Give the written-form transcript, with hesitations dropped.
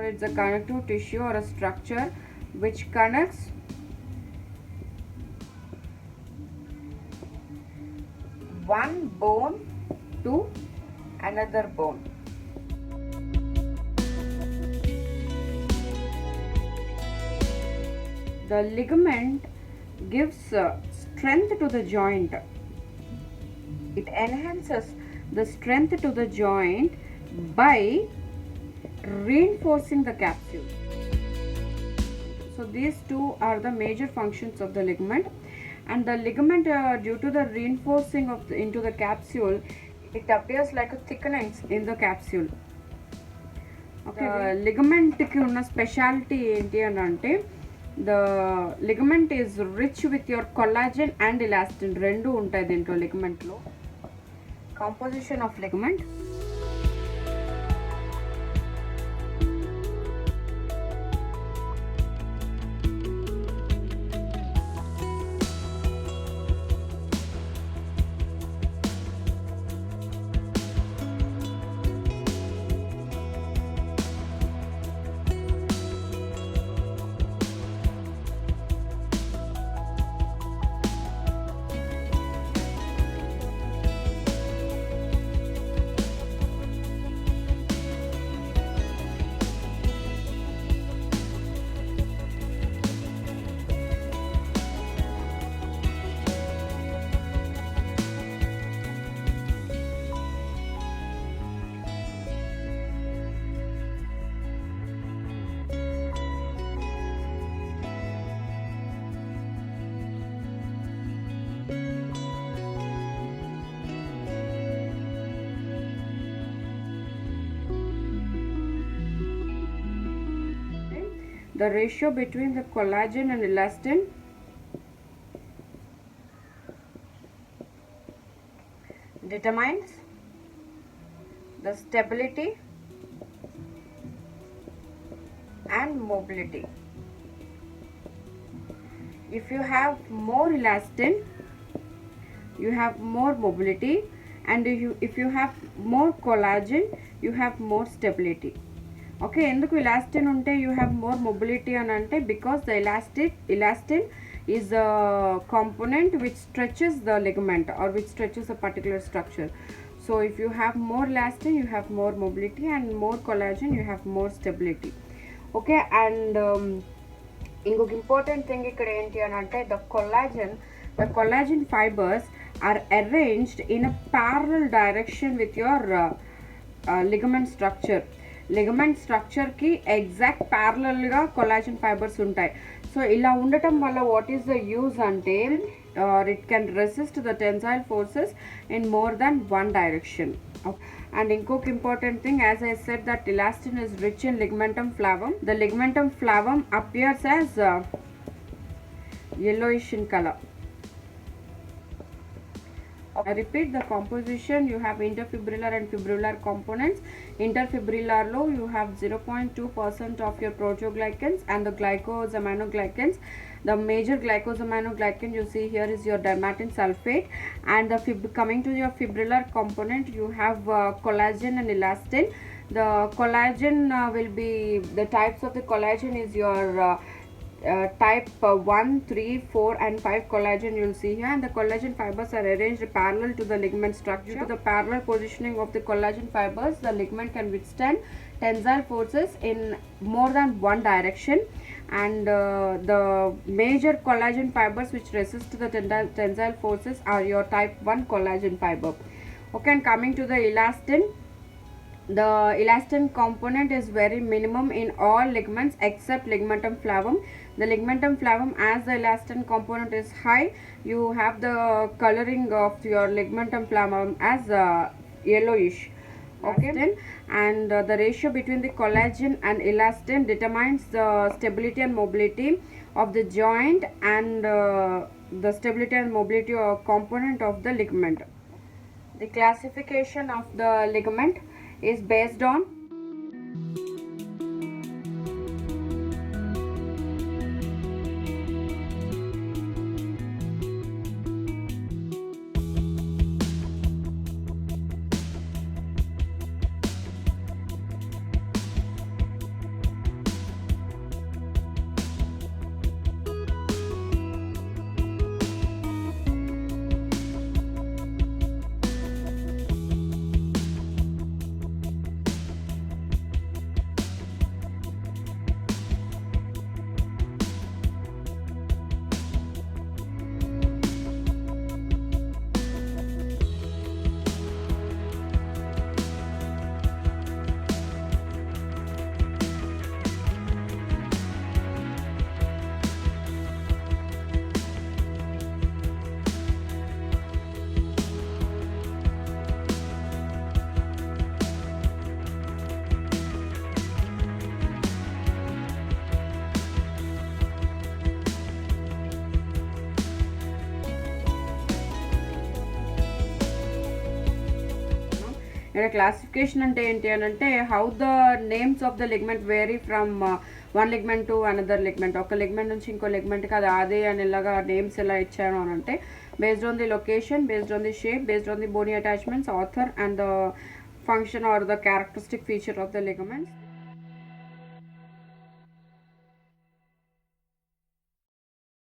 it's a connective tissue or a structure which connects one bone to another bone. The ligament gives strength to the joint. It enhances the strength to the joint by reinforcing the capsule. So these two are the major functions of the ligament, and the ligament due to the reinforcing of into the capsule, it appears like a thickening in the capsule. Okay, ligament ki unna specialty enti anante, the ligament is rich with your collagen and elastin rendu untayi dentro ligament lo. Composition of ligament. The ratio between the collagen and elastin determines the stability and mobility. If you have more elastin, you have more mobility, and if you have more collagen, you have more stability. Okay, enduku elastin unte you have more mobility అని అంటే because the elastin is a component which stretches the ligament or which stretches a particular structure. So if you have more elastin, you have more mobility, and more collagen, you have more stability. Okay, and ఇంకొక important thing ఇక్కడ ఏంటి అని అంటే the collagen fibers are arranged in a parallel direction with your ligament structure. Ligament స్ట్రక్చర్కి exact ప్యారలల్గా collagen fibres ఉంటాయి. So ఇలా ఉండటం వల్ల వాట్ ఈస్ ద యూజ్ అంటే it can resist the tensile forces in more than one direction. And ఇంకొక important thing, as I said that elastin is rich in ligamentum flavum. The ligamentum flavum appears as yellowish in color. I repeat the composition. You have interfibrillar and fibrillar components. Interfibrillar low, you have 0.2% of your proteoglycans and the glycosaminoglycans. The major glycosaminoglycan you see here is your dermatan sulfate, and the coming to your fibrillar component, you have collagen and elastin. The collagen will be, the types of the collagen is your type 1, 3, 4 and 5 collagen you'll see here, and the collagen fibers are arranged parallel to the ligament structure. Due to the parallel positioning of the collagen fibers, the ligament can withstand tensile forces in more than one direction, and the major collagen fibers which resist the tensile forces are your type 1 collagen fiber. Okay, and coming to the elastin, the elastin component is very minimum in all ligaments except ligamentum flavum. The ligamentum flavum, as the elastin component is high, you have the coloring of your ligamentum flavum as yellowish. Okay, and the ratio between the collagen and elastin determines the stability and mobility of the joint, and the stability and mobility of component of the ligament. The classification of the ligament is based on ఇక్కడ classification అంటే ఏంటి అని అంటే how the names of the ligament vary from one ligament to another ligament. ఒక ligament నుంచి ఇంకో లిగ్మెంట్కి అది అదే అని ఇలాగా నేమ్స్ ఎలా ఇచ్చాను అని అంటే based on the location, based on the shape, based on the bony attachments, other and the function or the characteristic feature of the ligaments.